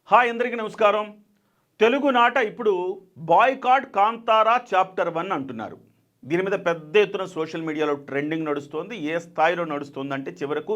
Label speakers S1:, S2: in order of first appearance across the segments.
S1: Hi అందరికీ నమస్కారం. తెలుగునాట ఇప్పుడు బాయ్కాట్ కాంతారా చాప్టర్ 1 అంటున్నారు. దీని మీద పెద్ద ఎత్తున సోషల్ మీడియాలో ట్రెండింగ్ నడుస్తోంది. ఏ స్థాయిలో నడుస్తోందంటే చివరకు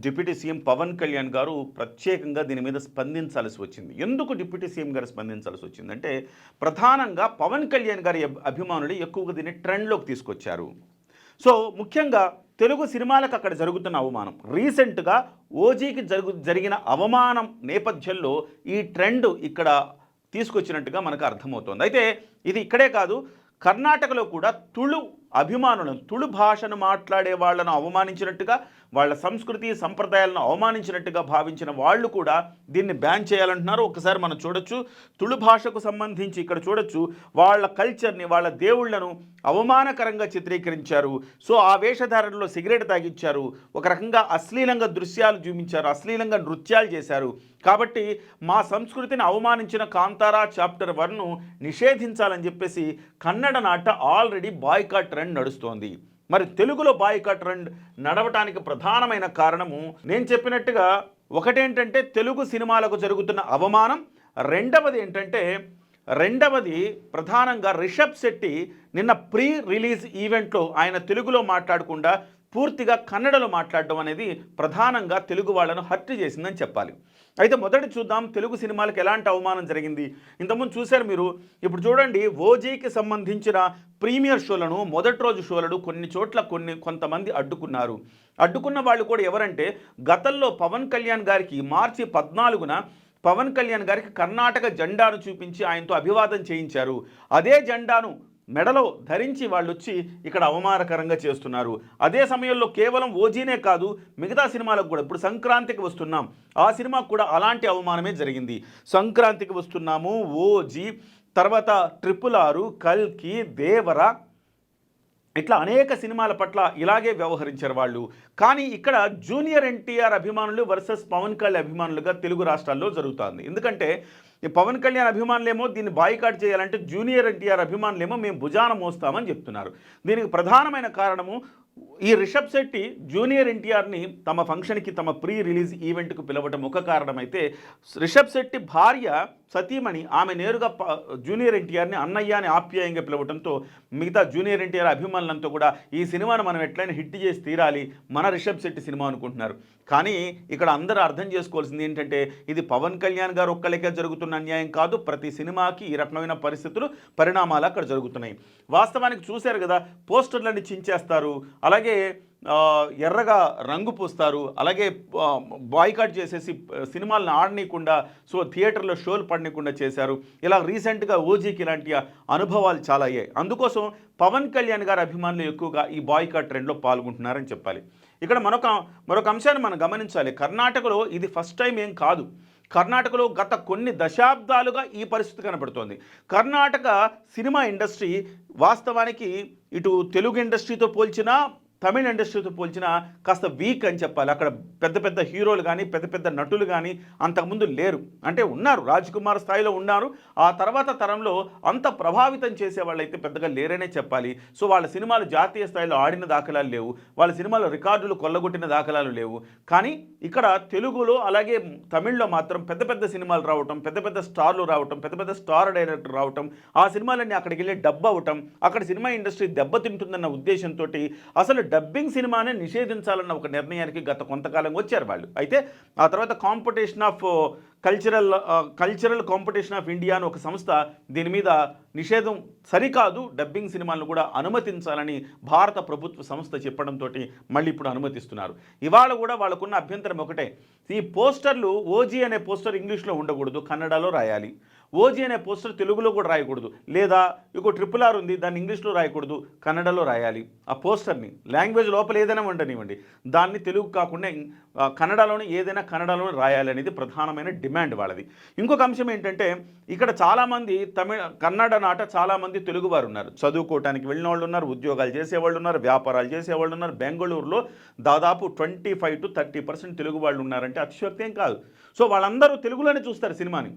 S1: డిప్యూటీ సీఎం పవన్ కళ్యాణ్ గారు ప్రత్యేకంగా దీని మీద స్పందించాల్సి వచ్చింది. ఎందుకు డిప్యూటీ సీఎం గారు స్పందించాల్సి వచ్చిందంటే ప్రధానంగా పవన్ కళ్యాణ్ గారి అభిమానులు ఎక్కువగా దీన్ని ట్రెండ్లోకి తీసుకొచ్చారు. సో ముఖ్యంగా తెలుగు సినిమాలకు అక్కడ జరుగుతున్న అవమానం, రీసెంట్గా ఓజీకి జరిగిన అవమానం నేపథ్యంలో ఈ ట్రెండ్ ఇక్కడ తీసుకొచ్చినట్టుగా మనకు అర్థమవుతోంది. అయితే ఇది ఇక్కడే కాదు, కర్ణాటకలో కూడా తుళు అభిమానులను, తుళు భాషను మాట్లాడే వాళ్ళను అవమానించినట్టుగా, వాళ్ళ సంస్కృతి సంప్రదాయాలను అవమానించినట్టుగా భావించిన వాళ్ళు కూడా దీన్ని బ్యాన్ చేయాలంటున్నారు. ఒకసారి మనం చూడొచ్చు, తుళు భాషకు సంబంధించి ఇక్కడ చూడొచ్చు, వాళ్ళ కల్చర్ని, వాళ్ళ దేవుళ్లను అవమానకరంగా చిత్రీకరించారు. సో ఆ వేషధారణలో సిగరెట్ తాగించారు, ఒక రకంగా అశ్లీలంగా దృశ్యాలు చూపించారు, అశ్లీలంగా నృత్యాలు చేశారు. కాబట్టి మా సంస్కృతిని అవమానించిన కాంతారా చాప్టర్ 1ను నిషేధించాలని చెప్పేసి కన్నడ నాట ఆల్రెడీ బాయ్కాట్ ట్రెండ్ నడుస్తోంది. మరి తెలుగులో బాయ్కాట్ ట్రెండ్ నడవటానికి ప్రధానమైన కారణము నేను చెప్పినట్టుగా ఒకటేంటంటే తెలుగు సినిమాలకు జరుగుతున్న అవమానం, రెండవది ప్రధానంగా రిషబ్ శెట్టి నిన్న ప్రీ రిలీజ్ ఈవెంట్లో ఆయన తెలుగులో మాట్లాడకుండా పూర్తిగా కన్నడలో మాట్లాడడం అనేది ప్రధానంగా తెలుగు వాళ్ళను హర్ట్ చేసిందని చెప్పాలి. అయితే మొదటి చూద్దాం తెలుగు సినిమాలకు ఎలాంటి అవమానం జరిగింది. ఇంతకుముందు చూశారు మీరు, ఇప్పుడు చూడండి ఓజీకి సంబంధించిన ప్రీమియర్ షోలను, మొదటి రోజు షోలను కొన్ని చోట్ల కొంతమంది అడ్డుకున్న వాళ్ళు కూడా ఎవరంటే గతంలో పవన్ కళ్యాణ్ గారికి మార్చి 14న పవన్ కళ్యాణ్ గారికి కర్ణాటక జెండాను చూపించి ఆయనతో అభివాదం చేయించారు. అదే జెండాను మెడలో ధరించి వాళ్ళు వచ్చి ఇక్కడ అవమానకరంగా చేస్తున్నారు. అదే సమయంలో కేవలం ఓజీనే కాదు, మిగతా సినిమాలకు కూడా, ఇప్పుడు సంక్రాంతికి వస్తున్నాం, ఆ సినిమాకు కూడా అలాంటి అవమానమే జరిగింది. సంక్రాంతికి వస్తున్నాము, ఓజీ, తర్వాత 666, కల్కి, దేవర, ఇట్లా అనేక సినిమాల పట్ల ఇలాగే వ్యవహరించారు వాళ్ళు. కానీ ఇక్కడ జూనియర్ ఎన్టీఆర్ అభిమానులు వర్సెస్ పవన్ కళ్యాణ్ అభిమానులుగా తెలుగు రాష్ట్రాల్లో జరుగుతుంది. ఎందుకంటే ఈ పవన్ కళ్యాణ్ అభిమానులేమో దీన్ని బాయ్కాట్ చేయాలంటే జూనియర్ ఎన్టీఆర్ అభిమానులేమో మేము భుజాన మోస్తామని చెప్తున్నారు. దీనికి ప్రధానమైన కారణము ఈ రిషబ్ శెట్టి జూనియర్ ఎన్టీఆర్ని తమ ఫంక్షన్కి, తమ ప్రీ రిలీజ్ ఈవెంట్కు పిలవటం ఒక కారణమైతే, రిషబ్ శెట్టి భార్య సతీమణి ఆమె నేరుగా జూనియర్ ఎన్టీఆర్ని అన్నయ్య అని ఆప్యాయంగా పిలవడంతో మిగతా జూనియర్ ఎన్టీఆర్ అభిమానులంతా కూడా ఈ సినిమాను మనం ఎట్లయినా హిట్ చేసి తీరాలి, మన రిషబ్ శెట్టి సినిమా అనుకుంటున్నారు. కానీ ఇక్కడ అందరూ అర్థం చేసుకోవాల్సింది ఏంటంటే ఇది పవన్ కళ్యాణ్ గారు ఒక్కరికే జరుగుతున్న అన్యాయం కాదు, ప్రతి సినిమాకి ఈ రకమైన పరిణామాలు అక్కడ జరుగుతున్నాయి. వాస్తవానికి చూశారు కదా, పోస్టర్లన్నీ చించేస్తారు, అలాగే ఎర్రగా రంగు పూస్తారు, అలాగే బాయ్కాట్ చేసేసి సినిమాలను ఆడనీయకుండా, సో థియేటర్లో షోలు పడనీయకుండా చేశారు. ఇలా రీసెంట్గా ఓజీకి ఇలాంటి అనుభవాలు చాలా అయ్యాయి. అందుకోసం పవన్ కళ్యాణ్ గారి అభిమానులు ఎక్కువగా ఈ బాయ్కాట్ ట్రెండ్లో పాల్గొంటున్నారని చెప్పాలి. ఇక్కడ మరొక అంశాన్ని మనం గమనించాలి. కర్ణాటకలో ఇది ఫస్ట్ టైం ఏం కాదు. కర్ణాటకలో గత కొన్ని దశాబ్దాలుగా ఈ పరిస్థితి కనబడుతోంది. కర్ణాటక సినిమా ఇండస్ట్రీ వాస్తవానికి ఇటు తెలుగు ఇండస్ట్రీతో పోల్చినా, తమిళ ఇండస్ట్రీతో పోల్చినా కాస్త వీక్ అని చెప్పాలి. అక్కడ పెద్ద పెద్ద హీరోలు కానీ, పెద్ద పెద్ద నటులు కానీ అంతకుముందు లేరు. అంటే ఉన్నారు, రాజ్ కుమార్ స్థాయిలో ఉన్నారు, ఆ తర్వాత తరంలో అంత ప్రభావితం చేసేవాళ్ళు అయితే పెద్దగా లేరనే చెప్పాలి. సో వాళ్ళ సినిమాలు జాతీయ స్థాయిలో ఆడిన దాఖలాలు లేవు, వాళ్ళ సినిమాలో రికార్డులు కొల్లగొట్టిన దాఖలాలు లేవు. కానీ ఇక్కడ తెలుగులో అలాగే తమిళ్లో మాత్రం పెద్ద పెద్ద సినిమాలు రావటం, పెద్ద పెద్ద స్టార్లు రావటం, పెద్ద పెద్ద స్టార్ డైరెక్టర్ రావటం, ఆ సినిమాలన్నీ అక్కడికి వెళ్ళి డబ్బు అవ్వటం, అక్కడ సినిమా ఇండస్ట్రీ దెబ్బతింటుందన్న ఉద్దేశంతో అసలు డబ్బింగ్ సినిమానే నిషేధించాలన్న ఒక నిర్ణయానికి గత కొంతకాలంగా వచ్చారు వాళ్ళు. అయితే ఆ తర్వాత competition of cultural competition of India అని ఒక సంస్థ దీని మీద నిషేధం సరికాదు, డబ్బింగ్ సినిమాలను కూడా అనుమతించాలని భారత ప్రభుత్వ సంస్థ చెప్పడంతో మళ్ళీ ఇప్పుడు అనుమతిస్తున్నారు. ఇవాళ కూడా వాళ్ళకున్న అభ్యంతరం ఒకటే, ఈ పోస్టర్లు ఓజీ అనే పోస్టర్ ఇంగ్లీష్లో ఉండకూడదు, కన్నడలో రాయాలి. ఓజీ అనే పోస్టర్ తెలుగులో కూడా రాయకూడదు, లేదా ఇంకో 666 ఉంది దాన్ని ఇంగ్లీష్లో రాయకూడదు, కన్నడలో రాయాలి. ఆ పోస్టర్ని లాంగ్వేజ్ లోపల ఏదైనా ఉండనివ్వండి, దాన్ని తెలుగు కాకుండా కన్నడలోనే, ఏదైనా కన్నడలోనే రాయాలి అనేది ప్రధానమైన డిమాండ్ వాళ్ళది. ఇంకొక అంశం ఏంటంటే ఇక్కడ చాలామంది కన్నడ నాట చాలామంది తెలుగువారు ఉన్నారు, చదువుకోవటానికి వెళ్ళిన వాళ్ళు ఉన్నారు, ఉద్యోగాలు చేసేవాళ్ళు ఉన్నారు, వ్యాపారాలు చేసేవాళ్ళు ఉన్నారు. బెంగళూరులో దాదాపు 25 to 30% తెలుగు వాళ్ళు ఉన్నారంటే అతిశయోక్తి ఏం కాదు. సో వాళ్ళందరూ తెలుగులోనే చూస్తారు సినిమాని.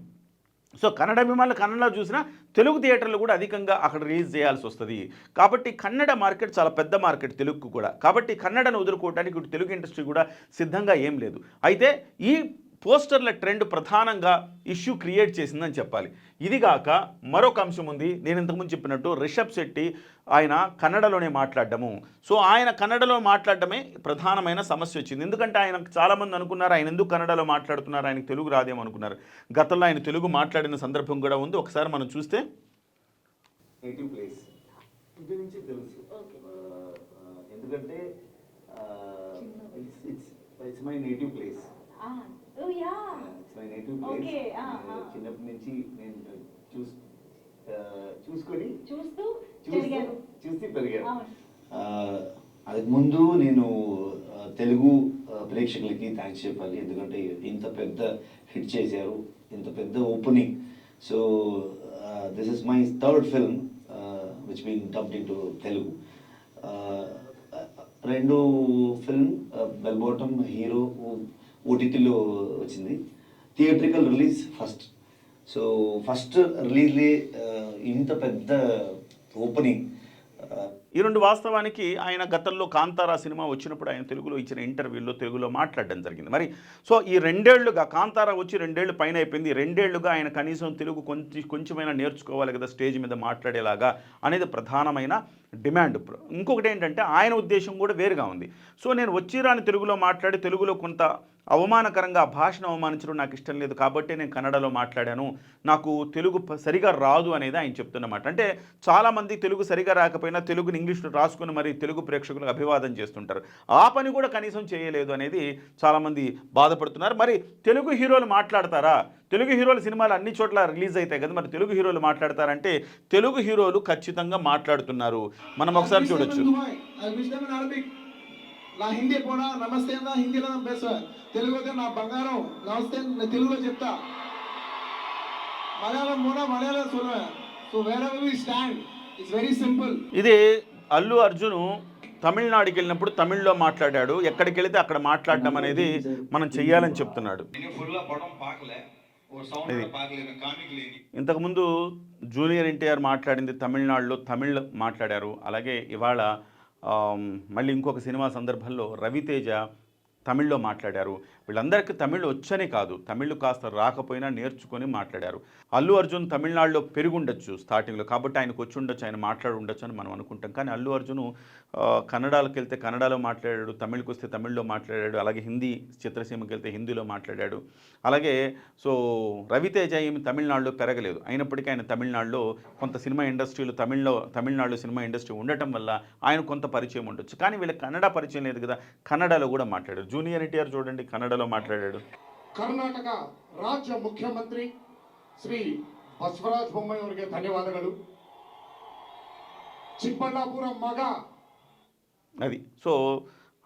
S1: సో కన్నడ అభిమానులు కన్నడలో చూసినా తెలుగు థియేటర్లు కూడా అధికంగా అక్కడ రిలీజ్ చేయాల్సి వస్తుంది. కాబట్టి కన్నడ మార్కెట్ చాలా పెద్ద మార్కెట్ తెలుగుకు కూడా. కాబట్టి కన్నడను వదులుకోవడానికి తెలుగు ఇండస్ట్రీ కూడా సిద్ధంగా ఏం లేదు. అయితే ఈ పోస్టర్ల ట్రెండ్ ప్రధానంగా ఇష్యూ క్రియేట్ చేసిందని చెప్పాలి. ఇదిగాక మరొక అంశం ఉంది. నేను ఇంతకుముందు చెప్పినట్టు రిషబ్ శెట్టి ఆయన కన్నడలోనే మాట్లాడడము. సో ఆయన కన్నడలో మాట్లాడడమే ప్రధానమైన సమస్య వచ్చింది. ఎందుకంటే ఆయన చాలామంది అనుకున్నారు ఆయన ఎందుకు కన్నడలో మాట్లాడుతున్నారు, ఆయనకు తెలుగు రాదేమో అనుకున్నారు. గతంలో ఆయన తెలుగు మాట్లాడిన సందర్భం కూడా ఉంది. ఒకసారి మనం చూస్తే
S2: నేటివ్ ప్లేస్ ఇంటి నుంచి తెలుసు. ఎందుకంటే it's my native place. It's my native place. చిన్నప్పటి నుంచి నేను చూసుకొని చూస్తూ పెరిగాను. అది ముందు నేను తెలుగు ప్రేక్షకులకి థ్యాంక్స్ చెప్పాలి. ఎందుకంటే ఇంత పెద్ద హిట్ చేశారు, ఇంత పెద్ద opening. So this is my third film which been dubbed into Telugu. రెండు ఫిల్మ్ బెల్ బాటమ్ హీరో ఓటీటీలో వచ్చింది. Theatrical release first. So first రిలీజ్లే ఇంత పెద్ద ఓపెనింగ్.
S1: ఈ రెండు వాస్తవానికి ఆయన గతంలో కాంతారా సినిమా వచ్చినప్పుడు ఆయన తెలుగులో ఇచ్చిన ఇంటర్వ్యూలో తెలుగులో మాట్లాడడం జరిగింది. మరి సో ఈ రెండేళ్లుగా కాంతారా వచ్చి రెండేళ్లు పైన అయిపోయింది. రెండేళ్లుగా ఆయన కనీసం తెలుగు కొంచెమైనా నేర్చుకోవాలి కదా స్టేజ్ మీద మాట్లాడేలాగా అనేది ప్రధానమైన డిమాండ్. ఇంకొకటి ఏంటంటే ఆయన ఉద్దేశం కూడా వేరుగా ఉంది. సో నేను వచ్చిరాని తెలుగులో మాట్లాడి తెలుగులో కొంత అవమానకరంగా భాషను అవమానించడం నాకు ఇష్టం లేదు కాబట్టి నేను కన్నడలో మాట్లాడాను, నాకు తెలుగు సరిగా రాదు అనేది ఆయన చెప్తున్నమాట. అంటే చాలామంది తెలుగు సరిగా రాకపోయినా తెలుగుని ఇంగ్లీష్లో రాసుకుని మరి తెలుగు ప్రేక్షకులకు అభివాదం చేస్తుంటారు. ఆ పని కూడా కనీసం చేయలేదు అనేది చాలామంది బాధపడుతున్నారు. మరి తెలుగు హీరోలు మాట్లాడతారా? తెలుగు హీరోల సినిమాలు అన్ని చోట్ల రిలీజ్ అవుతాయి కదా, మరి తెలుగు హీరోలు మాట్లాడతారంటే తెలుగు హీరోలు ఖచ్చితంగా మాట్లాడుతున్నారు. మనం ఒకసారి చూడొచ్చు.
S3: నా హిందీ పోనా నమస్తే అన్న హిందీలో తెలుగు అయితే నా బంగారం నమస్తే తెలుగులో చెప్తా. మలయాళం పోనా మలయాళం చూడవే. So wherever we stand it's very simple.
S1: ఇది అల్లు అర్జున్ తమిళనాడుకి వెళ్ళినప్పుడు తమిళ్లో మాట్లాడాడు. ఎక్కడికి వెళితే అక్కడ మాట్లాడడం అనేది మనం చెయ్యాలని చెప్తున్నాడు. ఇంతకుముందు జూనియర్ ఎన్టీఆర్ మాట్లాడింది తమిళనాడులో తమిళ్ మాట్లాడారు. అలాగే ఇవాళ మళ్ళీ ఇంకొక సినిమా సందర్భంలో రవితేజ తమిళ్లో మాట్లాడారు. వీళ్ళందరికీ తమిళ్ వచ్చనే కాదు, తమిళ్ కాస్త రాకపోయినా నేర్చుకొని మాట్లాడారు. అల్లు అర్జున్ తమిళనాడులో పెరుగుండొచ్చు స్టార్టింగ్లో, కాబట్టి ఆయనకు వచ్చి ఉండొచ్చు, ఆయన మాట్లాడి ఉండొచ్చు అని మనం అనుకుంటాం. కానీ అల్లు అర్జున్ కన్నడకి వెళ్తే కన్నడలో మాట్లాడాడు, తమిళ్కి వస్తే తమిళ్లో మాట్లాడాడు, అలాగే హిందీ చిత్రసీమకి వెళ్తే హిందీలో మాట్లాడాడు. అలాగే సో రవితేజ ఏమి తమిళనాడులో పెరగలేదు, అయినప్పటికీ ఆయన తమిళనాడులో కొంత సినిమా ఇండస్ట్రీలో తమిళనాడులో సినిమా ఇండస్ట్రీ ఉండటం వల్ల ఆయన కొంత పరిచయం ఉండొచ్చు. కానీ వీళ్ళకి కన్నడ పరిచయం లేదు కదా, కన్నడలో కూడా మాట్లాడారు. జూనియర్ ఎన్టీఆర్ చూడండి కన్నడలో మాట్లాడాడు.
S3: ಕರ್ನಾಟಕ ರಾಜ್ಯ ಮುಖ್ಯಮಂತ್ರಿ ಶ್ರೀ ಬಸವರಾಜ ಬೊಮ್ಮಾಯಿ ಅವರಿಗೆ ಧನ್ಯವಾದಗಳು. ಚಿಕ್ಕಬಳ್ಳಾಪುರ ಮಗ
S1: అది సో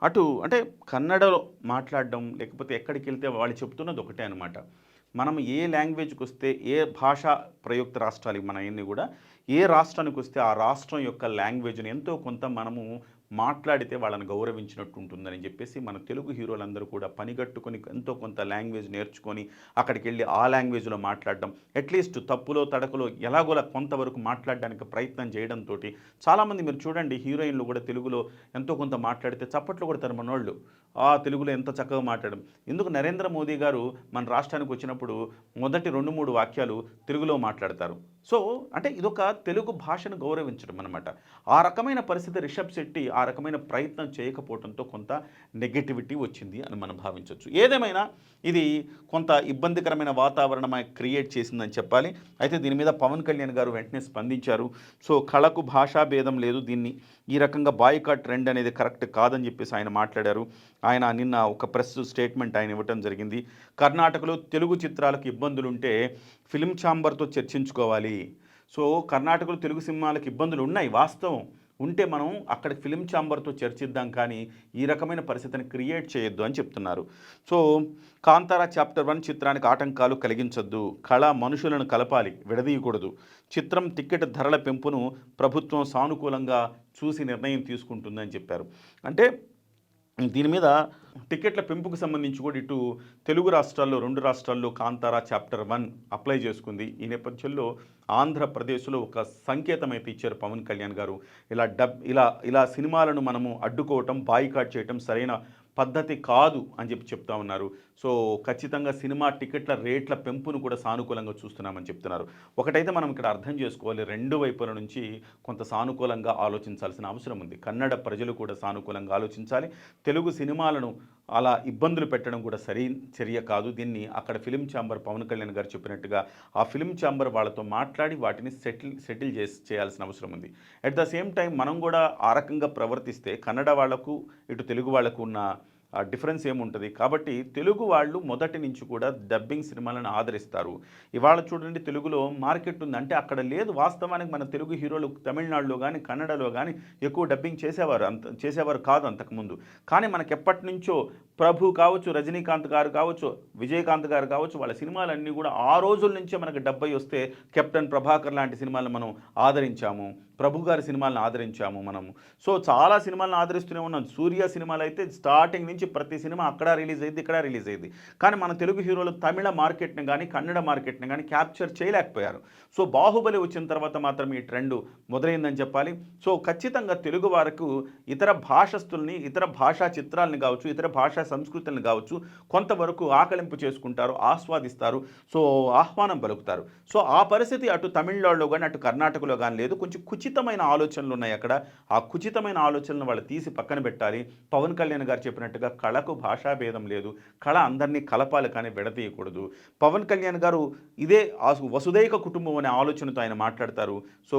S1: అటు అంటే కన్నడలో మాట్లాడడం లేకపోతే ఎక్కడికి వెళ్తే వాళ్ళు చెప్తున్నది ఒకటే అనమాట. మనం ఏ లాంగ్వేజ్కి వస్తే ఏ భాషా ప్రయుక్త రాష్ట్రాలు మన అన్నీ కూడా ఏ రాష్ట్రానికి వస్తే ఆ రాష్ట్రం యొక్క లాంగ్వేజ్ని ఎంతో కొంత మనము మాట్లాడితే వాళ్ళని గౌరవించినట్టు ఉంటుందని చెప్పేసి మన తెలుగు హీరోలందరూ కూడా పనిగట్టుకొని ఎంతో కొంత లాంగ్వేజ్ నేర్చుకొని అక్కడికి వెళ్ళి ఆ లాంగ్వేజ్లో మాట్లాడడం, అట్లీస్ట్ తప్పులో తడకలో ఎలాగోలా కొంతవరకు మాట్లాడడానికి ప్రయత్నం చేయడంతో చాలామంది మీరు చూడండి హీరోయిన్లు కూడా తెలుగులో ఎంతో కొంత మాట్లాడితే చప్పట్లు కొడతారు మనోళ్ళు, ఆ తెలుగులో ఎంత చక్కగా మాట్లాడడం. ఎందుకు నరేంద్ర మోదీ గారు మన రాష్ట్రానికి వచ్చినప్పుడు మొదటి 2-3 వాక్యాలు తెలుగులో మాట్లాడతారు. సో అంటే ఇదొక తెలుగు భాషను గౌరవించడం అనమాట. ఆ రకమైన పరిస్థితి రిషబ్ శెట్టి ఆ రకమైన ప్రయత్నం చేయకపోవడంతో కొంత నెగటివిటీ వచ్చింది అని మనం భావించవచ్చు. ఏదేమైనా ఇది కొంత ఇబ్బందికరమైన వాతావరణం క్రియేట్ చేసిందని చెప్పాలి. అయితే దీని మీద పవన్ కళ్యాణ్ గారు వెంటనే స్పందించారు. సో కళకు భాషా భేదం లేదు, దీన్ని ఈ రకంగా బాయ్కాట్ ట్రెండ్ అనేది కరెక్ట్ కాదని చెప్పేసి ఆయన మాట్లాడారు. ఆయన నిన్న ఒక ప్రెస్ స్టేట్మెంట్ ఆయన ఇవ్వటం జరిగింది. కర్ణాటకలో తెలుగు చిత్రాలకు ఇబ్బందులుంటే ఫిల్మ్ ఛాంబర్తో చర్చించుకోవాలి. సో కర్ణాటకలో తెలుగు సినిమాలకు ఇబ్బందులు ఉన్నాయి, వాస్తవం ఉంటే మనం అక్కడ ఫిల్మ్ ఛాంబర్తో చర్చిద్దాం, కానీ ఈ రకమైన పరిస్థితిని క్రియేట్ చేయొద్దు అని చెప్తున్నారు. సో కాంతారా చాప్టర్ 1 చిత్రానికి ఆటంకాలు కలిగించొద్దు, కళ మనుషులను కలపాలి, విడదీయకూడదు. చిత్రం టికెట్ ధరల పెంపును ప్రభుత్వం సానుకూలంగా చూసి నిర్ణయం తీసుకుంటుందని చెప్పారు. అంటే దీని మీద టికెట్ల పెంపుకు సంబంధించి కూడా ఇటు తెలుగు రాష్ట్రాల్లో 2 రాష్ట్రాల్లో కాంతారా చాప్టర్ 1 అప్లై చేసుకుంది. ఈ నేపథ్యంలో ఆంధ్రప్రదేశ్లో ఒక సంకేతం అయితే ఇచ్చారు పవన్ కళ్యాణ్ గారు. ఇలా సినిమాలను మనము అడ్డుకోవటం, బాయ్కాట్ చేయటం సరైన పద్ధతి కాదు అని చెప్తా ఉన్నారు. సో ఖచ్చితంగా సినిమా టికెట్ల రేట్ల పెంపును కూడా సానుకూలంగా చూస్తున్నామని చెప్తున్నారు. ఒకటైతే మనం ఇక్కడ అర్థం చేసుకోవాలి, రెండు వైపుల నుంచి కొంత సానుకూలంగా ఆలోచించాల్సిన అవసరం ఉంది. కన్నడ ప్రజలు కూడా సానుకూలంగా ఆలోచించాలి. తెలుగు సినిమాలను అలా ఇబ్బందులు పెట్టడం కూడా చర్య కాదు. దీన్ని అక్కడ ఫిలిం ఛాంబర్ పవన్ కళ్యాణ్ గారు చెప్పినట్టుగా ఆ ఫిలిం ఛాంబర్ వాళ్ళతో మాట్లాడి వాటిని సెటిల్ చేయాల్సిన అవసరం ఉంది. అట్ ద సేమ్ టైం మనం కూడా ఆ రకంగా ప్రవర్తిస్తే కన్నడ వాళ్లకు ఇటు తెలుగు వాళ్లకు ఉన్న డిఫరెన్స్ ఏముంటుంది. కాబట్టి తెలుగు వాళ్ళు మొదటి నుంచి కూడా డబ్బింగ్ సినిమాలను ఆదరిస్తారు. ఇవాళ చూడండి తెలుగులో మార్కెట్ ఉంది అంటే అక్కడ లేదు. వాస్తవానికి మన తెలుగు హీరోలు తమిళనాడులో కానీ కన్నడలో కానీ ఎక్కువ డబ్బింగ్ చేసేవారు కాదు అంతకుముందు. కానీ మనకి ఎప్పటి నుంచో ప్రభు కావచ్చు, రజనీకాంత్ గారు కావచ్చు, విజయకాంత్ గారు కావచ్చు, వాళ్ళ సినిమాలన్నీ కూడా ఆ రోజుల నుంచే మనకి 70 వస్తే కెప్టెన్ ప్రభాకర్ లాంటి సినిమాలను మనం ఆదరించాము, ప్రభు గారి సినిమాలను ఆదరించాము మనము. సో చాలా సినిమాలను ఆదరిస్తూనే ఉన్నాం. సూర్య సినిమాలు అయితే స్టార్టింగ్ నుంచి ప్రతి సినిమా అక్కడ రిలీజ్ అయ్యింది, ఇక్కడ రిలీజ్ అయ్యింది. కానీ మన తెలుగు హీరోలు తమిళ మార్కెట్ని కానీ కన్నడ మార్కెట్ని కానీ క్యాప్చర్ చేయలేకపోయారు. సో బాహుబలి వచ్చిన తర్వాత మాత్రం ఈ ట్రెండ్ మొదలైందని చెప్పాలి. సో ఖచ్చితంగా తెలుగు వారికి ఇతర భాషస్తుల్ని, ఇతర భాషా చిత్రాలని కావచ్చు, ఇతర భాషా సంస్కృతులను కావచ్చు కొంతవరకు ఆకలింపు చేసుకుంటారు, ఆస్వాదిస్తారు, సో ఆహ్వానం పలుకుతారు. సో ఆ పరిస్థితి అటు తమిళనాడులో కానీ అటు కర్ణాటకలో కానీ లేదు. కొంచెం కుచితమైన ఆలోచనలు ఉన్నాయి అక్కడ. ఆ కుచితమైన ఆలోచనలు వాళ్ళు తీసి పక్కన పెట్టాలి. పవన్ కళ్యాణ్ గారు చెప్పినట్టుగా కళకు భాషా భేదం లేదు, కళ అందరినీ కలపాలి కానీ విడదీయకూడదు. పవన్ కళ్యాణ్ గారు ఇదే వసుదైక కుటుంబం అనే ఆలోచనతో ఆయన మాట్లాడతారు. సో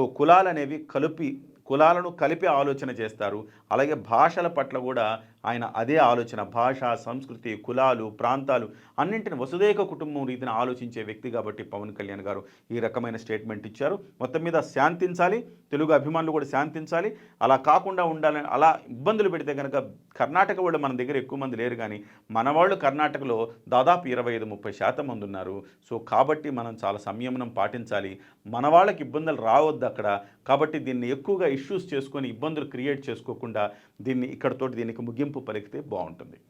S1: కులాలను కలిపి ఆలోచన చేస్తారు. అలాగే భాషల పట్ల కూడా ఆయన అదే ఆలోచన, భాష, సంస్కృతి, కులాలు, ప్రాంతాలు అన్నింటిని వసుదైక కుటుంబం రీతిని ఆలోచించే వ్యక్తి కాబట్టి పవన్ కళ్యాణ్ గారు ఈ రకమైన స్టేట్మెంట్ ఇచ్చారు. మొత్తం మీద శాంతించాలి, తెలుగు అభిమానులు కూడా శాంతించాలి. అలా కాకుండా ఉండాలని, అలా ఇబ్బందులు పెడితే కనుక కర్ణాటక వాళ్ళు మన దగ్గర ఎక్కువ మంది లేరు కానీ మన వాళ్ళు కర్ణాటకలో దాదాపు 25-30% మంది ఉన్నారు. సో కాబట్టి మనం చాలా సంయమనం పాటించాలి. మన వాళ్ళకి ఇబ్బందులు రావద్దు అక్కడ. కాబట్టి దీన్ని ఎక్కువగా ఇష్యూస్ చేసుకొని ఇబ్బందులు క్రియేట్ చేసుకోకుండా దీనికి ముగింపు పలికితే బాగుంటుంది.